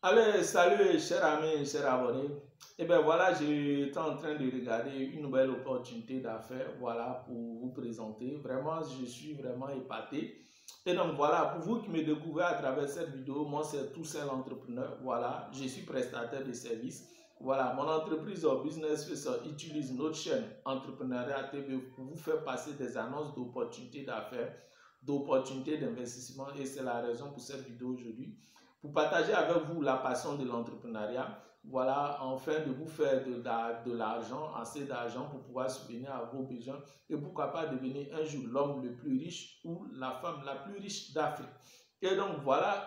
Allez, salut chers amis, chers abonnés. Et bien voilà, j'étais en train de regarder une nouvelle opportunité d'affaires, voilà, pour vous présenter. Vraiment, je suis vraiment épaté. Et donc voilà, pour vous qui me découvrez à travers cette vidéo, moi c'est Toussaint l'entrepreneur. Voilà, je suis prestataire de services. Voilà, mon entreprise Business Face utilise notre chaîne Entrepreneuriat TV pour vous faire passer des annonces d'opportunités d'affaires, d'opportunités d'investissement. Et c'est la raison pour cette vidéo aujourd'hui, pour partager avec vous la passion de l'entrepreneuriat, voilà, afin de vous faire de l'argent, assez d'argent pour pouvoir subvenir à vos besoins et pourquoi pas devenir un jour l'homme le plus riche ou la femme la plus riche d'Afrique. Et donc voilà,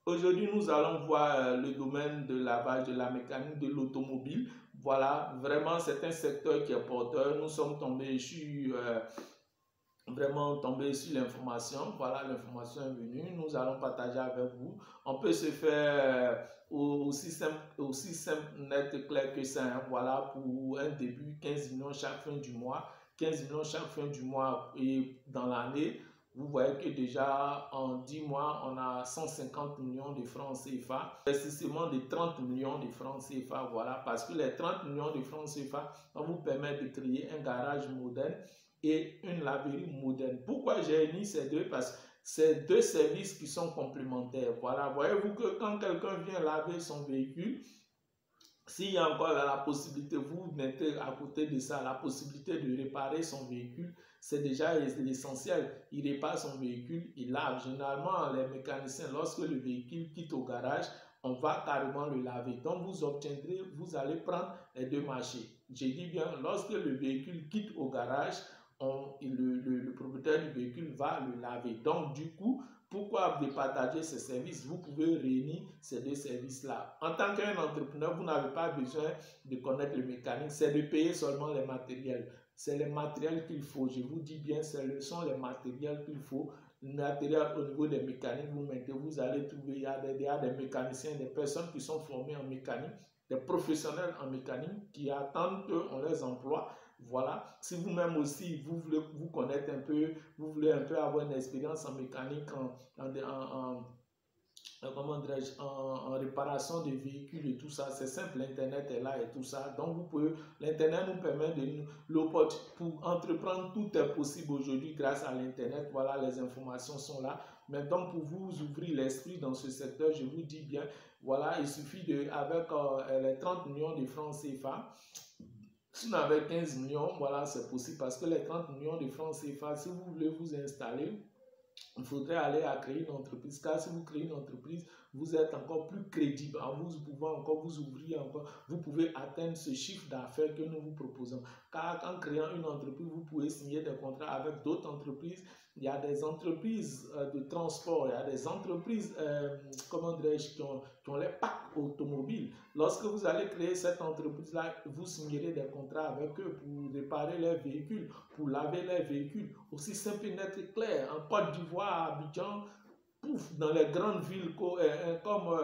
aujourd'hui nous allons voir le domaine de lavage, de la mécanique, de l'automobile. Voilà, vraiment c'est un secteur qui est porteur. Nous sommes tombés sur vraiment tomber sur l'information. Voilà, l'information est venue. Nous allons partager avec vous. On peut se faire aussi simple, net, clair que ça. Hein. Voilà, pour un début, 15 millions chaque fin du mois. 15 millions chaque fin du mois et dans l'année, vous voyez que déjà en 10 mois, on a 150 millions de francs CFA. Investissement de 30 millions de francs CFA. Voilà, parce que les 30 millions de francs CFA vont vous permettre de créer un garage moderne et une laverie moderne. Pourquoi j'ai mis ces deux? Parce que c'est deux services qui sont complémentaires. Voilà, voyez-vous que quand quelqu'un vient laver son véhicule, s'il y a encore la possibilité, vous mettez à côté de ça la possibilité de réparer son véhicule, c'est déjà l'essentiel. Il répare son véhicule, il lave. Généralement, les mécaniciens, lorsque le véhicule quitte au garage, on va carrément le laver. Donc, vous obtiendrez, vous allez prendre les deux marchés. Je dis bien, lorsque le véhicule quitte au garage, le propriétaire du véhicule va le laver. Donc, du coup, pourquoi départager ces services? Vous pouvez réunir ces deux services-là. En tant qu'un entrepreneur, vous n'avez pas besoin de connaître le mécanique, c'est de payer seulement les matériels. C'est les matériels qu'il faut. Je vous dis bien, ce sont les matériels qu'il faut. Le matériel au niveau des mécaniques, vous mettez, vous allez trouver, il y a des mécaniciens, des personnes qui sont formées en mécanique, des professionnels en mécanique qui attendent qu'on les emploie. Voilà, si vous-même aussi, vous voulez vous connaître un peu, vous voulez un peu avoir une expérience en mécanique, comment dirais-je, en réparation de véhicules et tout ça, c'est simple, l'internet est là et tout ça. Donc vous pouvez, l'internet nous permet de pour entreprendre, tout est possible aujourd'hui grâce à l'internet. Voilà, les informations sont là. Mais donc pour vous ouvrir l'esprit dans ce secteur, je vous dis bien, voilà, il suffit de, avec les 30 millions de francs CFA, si vous avez 15 millions, voilà, c'est possible parce que les 30 millions de francs CFA, si vous voulez vous installer, il faudrait aller à créer une entreprise, car si vous créez une entreprise, vous êtes encore plus crédible, vous pouvez encore vous ouvrir, encore, vous pouvez atteindre ce chiffre d'affaires que nous vous proposons. Car en créant une entreprise, vous pouvez signer des contrats avec d'autres entreprises. Il y a des entreprises de transport, il y a des entreprises, comment dirais-je, qui ont les packs automobiles. Lorsque vous allez créer cette entreprise-là, vous signerez des contrats avec eux pour réparer leurs véhicules, pour laver leurs véhicules. Aussi simple et net et clair. En Côte d'Ivoire, à Abidjan, dans les grandes villes comme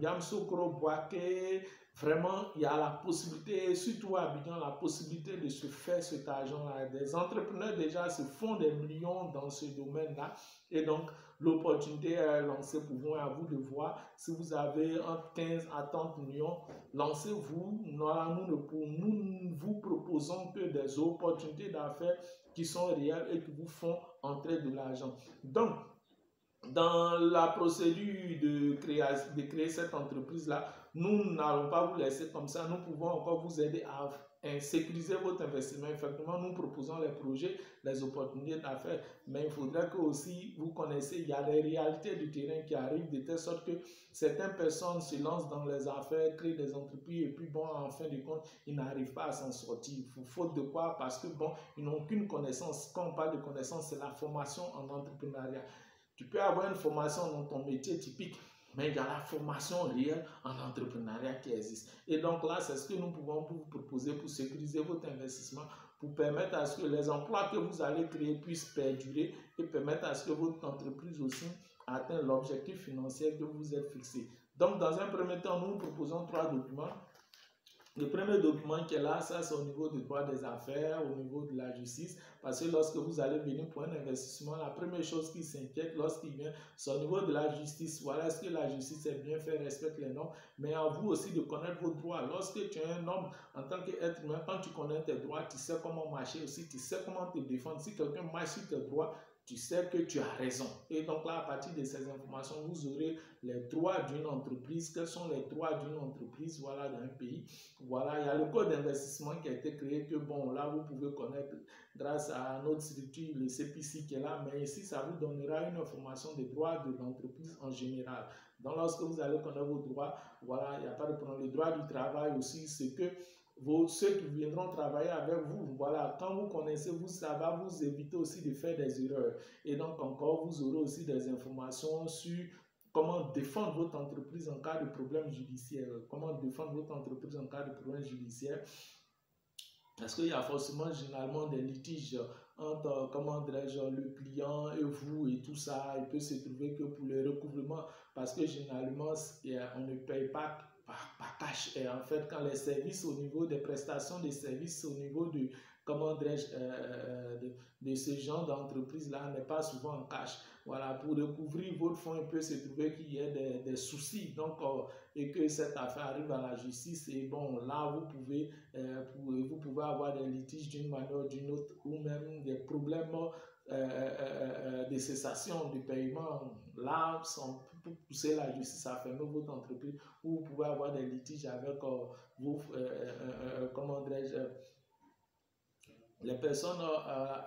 Yamoussoukro, Bouaké, vraiment, il y a la possibilité, surtout à Abidjan, la possibilité de se faire cet argent-là. Des entrepreneurs déjà se font des millions dans ce domaine-là. Et donc, l'opportunité est lancée pour vous, à vous de voir. Si vous avez entre 15 à 30 millions, lancez-vous. Nous vous proposons que des opportunités d'affaires qui sont réelles et qui vous font entrer de l'argent. Donc, dans la procédure de créer cette entreprise-là, nous n'allons pas vous laisser comme ça. Nous pouvons encore vous aider à sécuriser votre investissement. Effectivement, nous proposons les projets, les opportunités d'affaires, mais il faudrait que aussi vous connaissiez, il y a des réalités du terrain qui arrivent de telle sorte que certaines personnes se lancent dans les affaires, créent des entreprises et puis bon, en fin de compte, ils n'arrivent pas à s'en sortir. Faute de quoi? Parce que bon, ils n'ont aucune connaissance. Quand on parle de connaissance, c'est la formation en entrepreneuriat. Tu peux avoir une formation dans ton métier typique, mais il y a la formation réelle en entrepreneuriat qui existe. Et donc là, c'est ce que nous pouvons vous proposer pour sécuriser votre investissement, pour permettre à ce que les emplois que vous allez créer puissent perdurer et permettre à ce que votre entreprise aussi atteigne l'objectif financier que vous êtes fixé. Donc, dans un premier temps, nous vous proposons 3 documents. Le premier document qui est là, ça c'est au niveau du droit des affaires, au niveau de la justice, parce que lorsque vous allez venir pour un investissement, la première chose qui s'inquiète lorsqu'il vient, c'est au niveau de la justice. Voilà, est-ce que la justice est bien faite, respecte les normes, mais à vous aussi de connaître vos droits. Lorsque tu es un homme, en tant qu'être humain, quand tu connais tes droits, tu sais comment marcher aussi, tu sais comment te défendre. Si quelqu'un marche sur tes droits, tu sais que tu as raison. Et donc là, à partir de ces informations, vous aurez les droits d'une entreprise. Quels sont les droits d'une entreprise, voilà, dans un pays. Voilà, il y a le code d'investissement qui a été créé que, bon, là, vous pouvez connaître grâce à notre structure, le CPC qui est là, mais ici, ça vous donnera une information des droits de l'entreprise en général. Donc, lorsque vous allez connaître vos droits, voilà, il n'y a pas de problème. Le droit du travail aussi, c'est que ceux qui viendront travailler avec vous, voilà, quand vous connaissez, ça va vous éviter aussi de faire des erreurs. Et donc, encore, vous aurez aussi des informations sur comment défendre votre entreprise en cas de problème judiciaire. Comment défendre votre entreprise en cas de problème judiciaire. Parce qu'il y a forcément généralement des litiges entre, comment dirais-je, le client et vous et tout ça. Il peut se trouver que pour le recouvrement, parce que généralement, on ne paye pas par cash. Et en fait, quand les services au niveau des prestations des services, au niveau de, comment dirais-je, de ce genre d'entreprise-là, n'est pas souvent en cash. Voilà, pour recouvrir votre fonds, il peut se trouver qu'il y ait des soucis. Donc, et que cette affaire arrive à la justice. Et bon, là, vous pouvez avoir des litiges d'une manière ou d'une autre, ou même des problèmes de cessation de paiement. Là, pour pousser la justice à fermer votre entreprise, ou vous pouvez avoir des litiges avec vos, comment dirais-je, les personnes,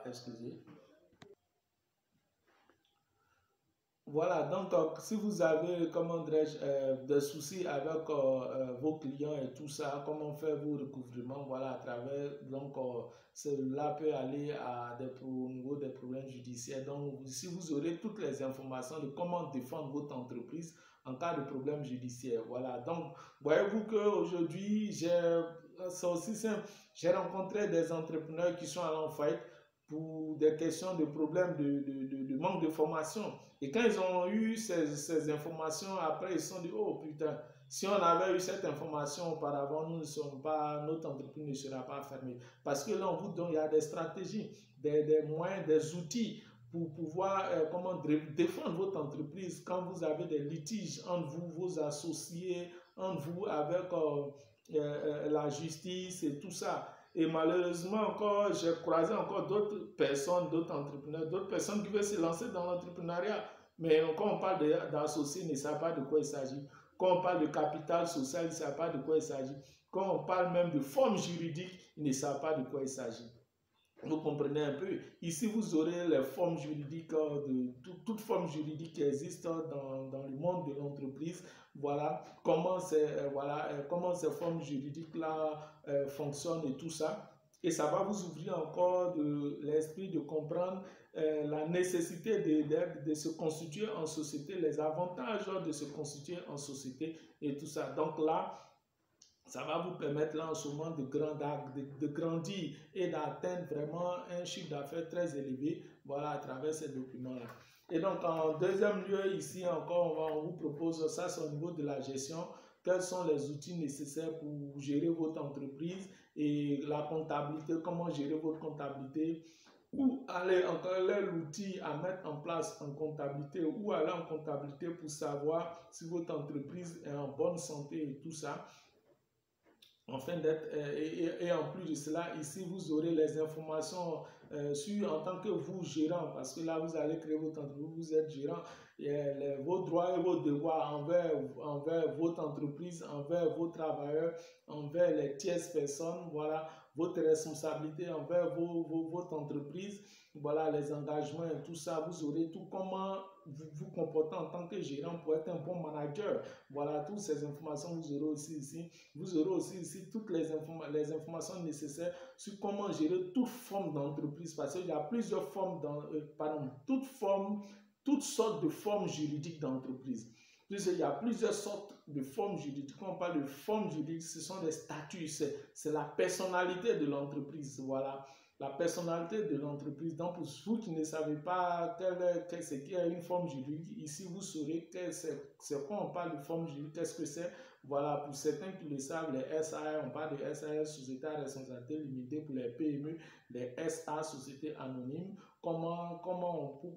excusez. Voilà, donc si vous avez, comment dirais-je, des soucis avec vos clients et tout ça, comment faire vos recouvrements, voilà, à travers, donc cela peut aller au niveau des problèmes judiciaires. Donc, si vous aurez toutes les informations de comment défendre votre entreprise en cas de problème judiciaire, voilà. Donc, voyez-vous qu'aujourd'hui, c'est aussi simple, j'ai rencontré des entrepreneurs qui sont allés en faillite pour des questions de problèmes de manque de formation. Et quand ils ont eu ces informations, après, ils se sont dit, oh putain, si on avait eu cette information auparavant, notre entreprise ne sera pas fermée. Parce que là, on vous donne, il y a des stratégies, des moyens, des outils pour pouvoir défendre votre entreprise quand vous avez des litiges entre vous, vos associés, entre vous avec la justice et tout ça. Et malheureusement, encore, j'ai croisé encore d'autres personnes, d'autres entrepreneurs, d'autres personnes qui veulent se lancer dans l'entrepreneuriat. Mais quand on parle d'associés, ils ne savent pas de quoi il s'agit. Quand on parle de capital social, ils ne savent pas de quoi il s'agit. Quand on parle même de forme juridique, ils ne savent pas de quoi il s'agit. Vous comprenez un peu. Ici, vous aurez les formes juridiques, toute forme juridique qui existe dans le monde de l'entreprise. Voilà comment ces formes juridiques-là fonctionnent et tout ça. Et ça va vous ouvrir encore l'esprit de comprendre la nécessité de se constituer en société, les avantages de se constituer en société et tout ça. Donc là, ça va vous permettre là en ce moment de grandir et d'atteindre vraiment un chiffre d'affaires très élevé, voilà, à travers ces documents-là. Et donc, en deuxième lieu, ici encore, on vous propose, ça c'est au niveau de la gestion, quels sont les outils nécessaires pour gérer votre entreprise et la comptabilité, comment gérer votre comptabilité, ou aller encore l'outil à mettre en place en comptabilité, ou aller en comptabilité pour savoir si votre entreprise est en bonne santé et tout ça. Enfin, et en plus de cela, ici, vous aurez les informations en tant que vous gérant, parce que là, vous allez créer votre entreprise, vous êtes gérant, et vos droits et vos devoirs envers votre entreprise, envers vos travailleurs, envers les tierces personnes, voilà, votre responsabilité envers votre entreprise, voilà, les engagements et tout ça, vous aurez tout comment vous comporter en tant que gérant pour être un bon manager. Voilà, toutes ces informations, vous aurez aussi ici. Vous aurez aussi ici toutes les informations nécessaires sur comment gérer toute forme d'entreprise, parce qu'il y a plusieurs formes, toutes sortes de formes juridiques d'entreprise. Il y a plusieurs sortes de formes juridiques. Quand on parle de formes juridiques, ce sont des statuts, c'est la personnalité de l'entreprise. Voilà. la personnalité de l'entreprise. Donc, pour vous qui ne savez pas c'est qui est une forme juridique, ici, vous saurez c'est quoi on parle de forme juridique, qu'est-ce que c'est. Voilà, pour certains qui le savent, les SAR, on parle de SAR, Société à responsabilité limitée pour les PME, les SA, Société anonyme. Pourquoi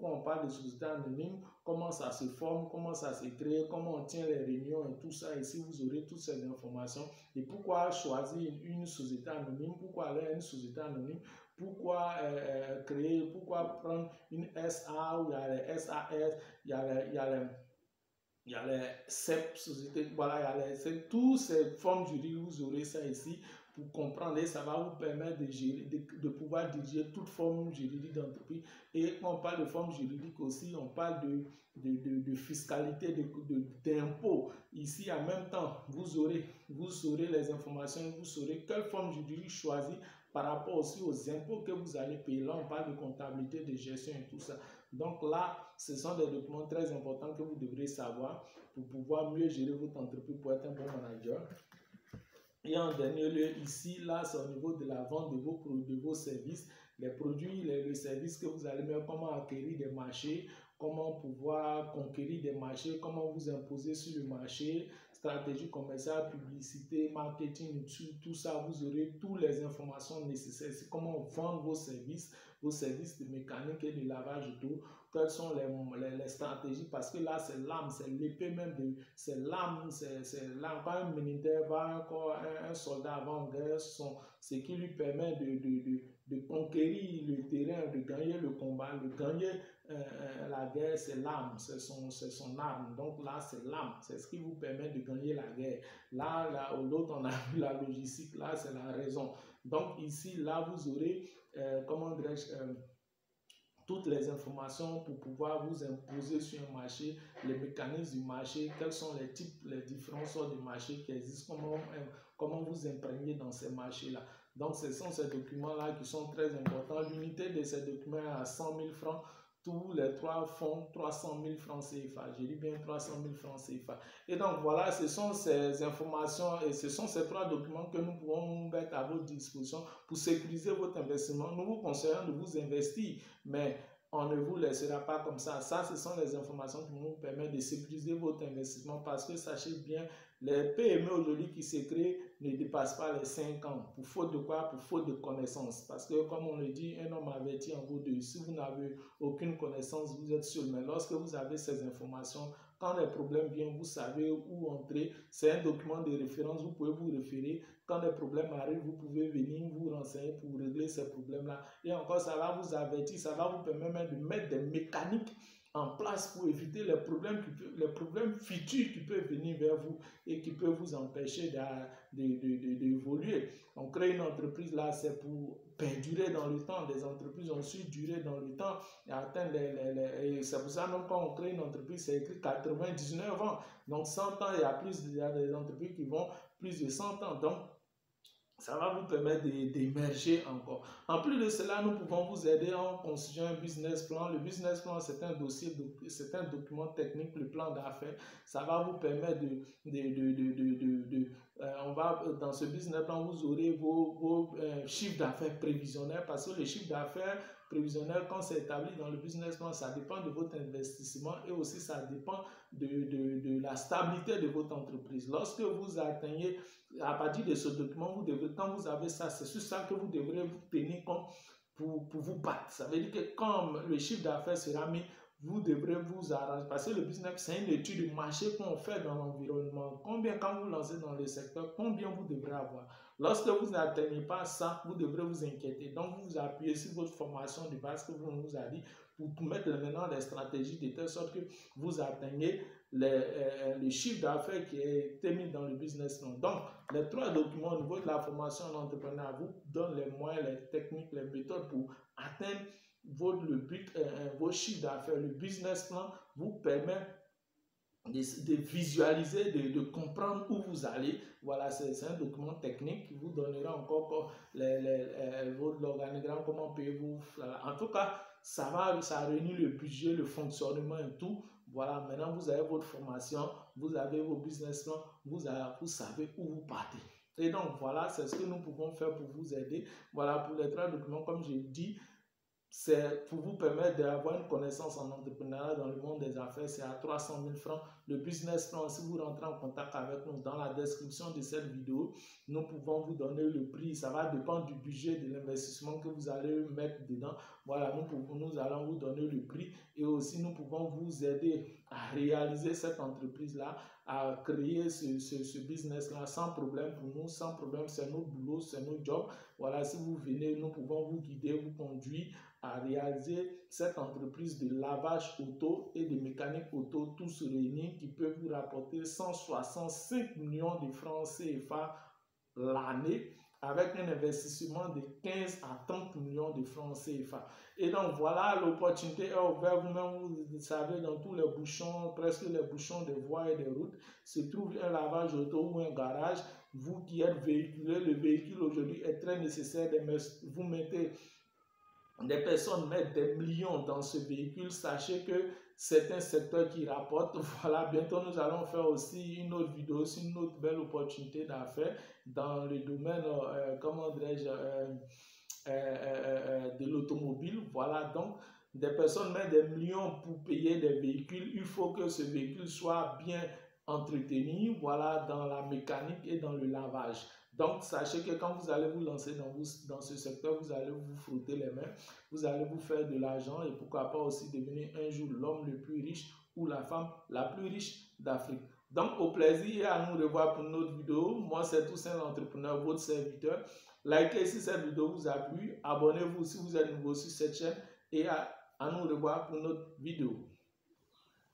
on parle de société anonyme, comment ça se forme, comment ça se crée, comment on tient les réunions et tout ça. Ici, vous aurez toutes ces informations. Et pourquoi choisir une société anonyme, pourquoi aller à une société anonyme, pourquoi créer, pourquoi prendre une SA où il y a les SAS, il y a les CEP, société, voilà, toutes ces formes juridiques, vous aurez ça ici pour comprendre et ça va vous permettre de gérer, de pouvoir diriger toute forme juridique d'entreprise. Et quand on parle de forme juridique aussi, on parle de fiscalité, d'impôts. Ici, en même temps, vous saurez les informations, vous saurez quelle forme juridique choisir par rapport aussi aux impôts que vous allez payer. Là, on parle de comptabilité, de gestion et tout ça. Donc là, ce sont des documents très importants que vous devrez savoir pour pouvoir mieux gérer votre entreprise, pour être un bon manager. Et en dernier lieu, ici, là, c'est au niveau de la vente de vos services, les produits, les services que vous allez mettre, comment acquérir des marchés, comment pouvoir conquérir des marchés, comment vous imposer sur le marché, stratégie commerciale, publicité, marketing, tout ça, vous aurez toutes les informations nécessaires. C'est comment vendre vos services de mécanique et de lavage d'eau, quelles sont les stratégies, parce que là, c'est l'âme, c'est l'épée même, c'est l'âme, quand un militaire va encore, un soldat avant en guerre, ce qui lui permet de conquérir le terrain, de gagner le combat, de gagner la guerre, c'est l'âme, c'est son arme. Donc là, c'est l'âme, c'est ce qui vous permet de gagner la guerre. Là l'autre, on a vu la logistique, là, c'est la raison. Donc ici, là, vous aurez, comment dirais-je, toutes les informations pour pouvoir vous imposer sur un marché, les mécanismes du marché, quels sont les types, les différents sortes de marchés qui existent, comment vous imprégner dans ces marchés-là. Donc, ce sont ces documents-là qui sont très importants. L'unité de ces documents est à 100 000 francs. Tous les trois font 300 000 francs CFA. Je dis bien 300 000 francs CFA. Et donc, voilà, ce sont ces informations et ce sont ces trois documents que nous pouvons mettre à votre disposition pour sécuriser votre investissement. Nous vous conseillons de vous investir, mais on ne vous laissera pas comme ça. Ça, ce sont les informations qui vous permettent de sécuriser votre investissement parce que sachez bien, les PME aujourd'hui qui se créent ne dépassent pas les 5 ans. Pour faute de quoi? Pour faute de connaissances. Parce que comme on le dit, un homme averti en vaut deux. Si vous n'avez aucune connaissance, vous êtes seul. Mais lorsque vous avez ces informations, quand les problèmes viennent, vous savez où entrer. C'est un document de référence, vous pouvez vous référer. Quand les problèmes arrivent, vous pouvez venir vous renseigner pour régler ces problèmes-là. Et encore, ça va vous avertir, ça va vous permettre de mettre des mécaniques en place pour éviter les problèmes futurs qui peuvent venir vers vous et qui peuvent vous empêcher d'évoluer. On crée une entreprise là, c'est pour perdurer dans le temps. Des entreprises ont su durer dans le temps et atteindre et c'est pour ça même quand on crée une entreprise, c'est écrit 99 ans. Donc 100 ans, il y a des entreprises qui vont plus de 100 ans. Donc ça va vous permettre d'émerger encore. En plus de cela, nous pouvons vous aider en constituant un business plan. Le business plan, c'est un dossier, c'est un document technique, le plan d'affaires. Ça va vous permettre dans ce business plan, vous aurez vos chiffres d'affaires prévisionnels parce que le chiffre d'affaires prévisionnel, quand c'est établi dans le business plan, ça dépend de votre investissement et aussi ça dépend de la stabilité de votre entreprise. Lorsque vous atteignez à partir de ce document, quand vous avez ça, c'est sur ça que vous devrez vous tenir compte pour vous battre. Ça veut dire que quand le chiffre d'affaires sera mis, vous devrez vous arranger. Parce que le business, c'est une étude de marché qu'on fait dans l'environnement. Quand vous lancez dans le secteur, combien vous devrez avoir. Lorsque vous n'atteignez pas ça, vous devrez vous inquiéter. Donc, vous vous appuyez sur votre formation de base que vous nous avez dit pour mettre maintenant les stratégies de telle sorte que vous atteignez le chiffre d'affaires qui est mis dans le business plan. Donc, les trois documents au niveau de la formation en entrepreneur vous donnent les moyens, les techniques, les méthodes pour atteindre vos chiffres d'affaires. Le business plan vous permet de visualiser, de comprendre où vous allez. Voilà, c'est un document technique qui vous donnera encore l'organigramme, comment payez-vous. En tout cas, ça réunit le budget, le fonctionnement et tout. Voilà, maintenant vous avez votre formation, vous avez vos business plans, vous savez où vous partez. Et donc, voilà, c'est ce que nous pouvons faire pour vous aider. Voilà, pour les 3 documents, comme je dis, c'est pour vous permettre d'avoir une connaissance en entrepreneuriat dans le monde des affaires. C'est à 300 000 francs. Le business plan, si vous rentrez en contact avec nous dans la description de cette vidéo, nous pouvons vous donner le prix. Ça va dépendre du budget de l'investissement que vous allez mettre dedans. Voilà, nous allons vous donner le prix et aussi nous pouvons vous aider à réaliser cette entreprise-là, à créer ce business-là sans problème pour nous, sans problème. C'est notre boulot, c'est notre job. Voilà, si vous venez, nous pouvons vous guider, vous conduire à réaliser cette entreprise de lavage auto et de mécanique auto, tous réunis, qui peut vous rapporter 165 millions de francs CFA l'année, avec un investissement de 15 à 30 millions de francs CFA. Et donc voilà, l'opportunité est ouverte. Vous-même, vous savez, dans tous les bouchons, presque les bouchons des voies et des routes, se trouve un lavage auto ou un garage. Vous qui êtes véhiculé, le véhicule aujourd'hui est très nécessaire. Vous mettez des personnes mettent des millions dans ce véhicule. Sachez que c'est un secteur qui rapporte. Voilà, bientôt nous allons faire aussi une autre vidéo sur une autre belle opportunité d'affaires dans le domaine, comment dirais-je, de l'automobile. Voilà, donc des personnes mettent des millions pour payer des véhicules. Il faut que ce véhicule soit bien entretenu, voilà, dans la mécanique et dans le lavage. Donc, sachez que quand vous allez vous lancer dans ce secteur, vous allez vous frotter les mains, vous allez vous faire de l'argent et pourquoi pas aussi devenir un jour l'homme le plus riche ou la femme la plus riche d'Afrique. Donc, au plaisir et à nous revoir pour une autre vidéo. Moi, c'est Toussaint l'entrepreneur, votre serviteur. Likez si cette vidéo vous a plu. Abonnez-vous si vous êtes nouveau sur cette chaîne et à nous revoir pour une autre vidéo.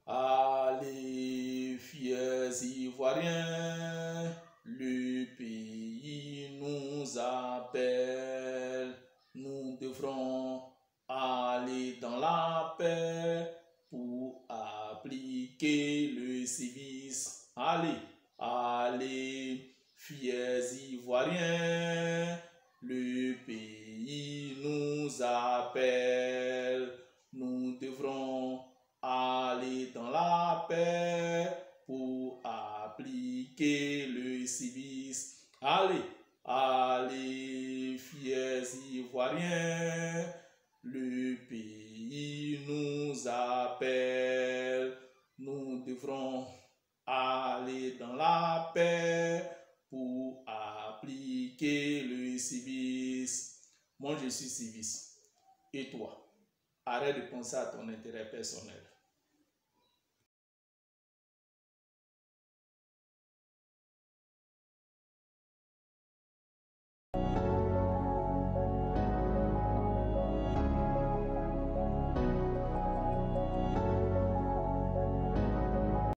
Allez, fiers Ivoiriens, le pays nous appelle. Nous devrons aller dans la paix pour appliquer le civisme. Allez, allez, fiers Ivoiriens, le pays nous appelle. Nous devrons aller dans la paix pour appliquer le civisme. Allez, allez, fiers Ivoiriens, le pays nous appelle. Nous devrons aller dans la paix pour appliquer le civisme. Moi, je suis civisme. Et toi? Arrête de penser à ton intérêt personnel.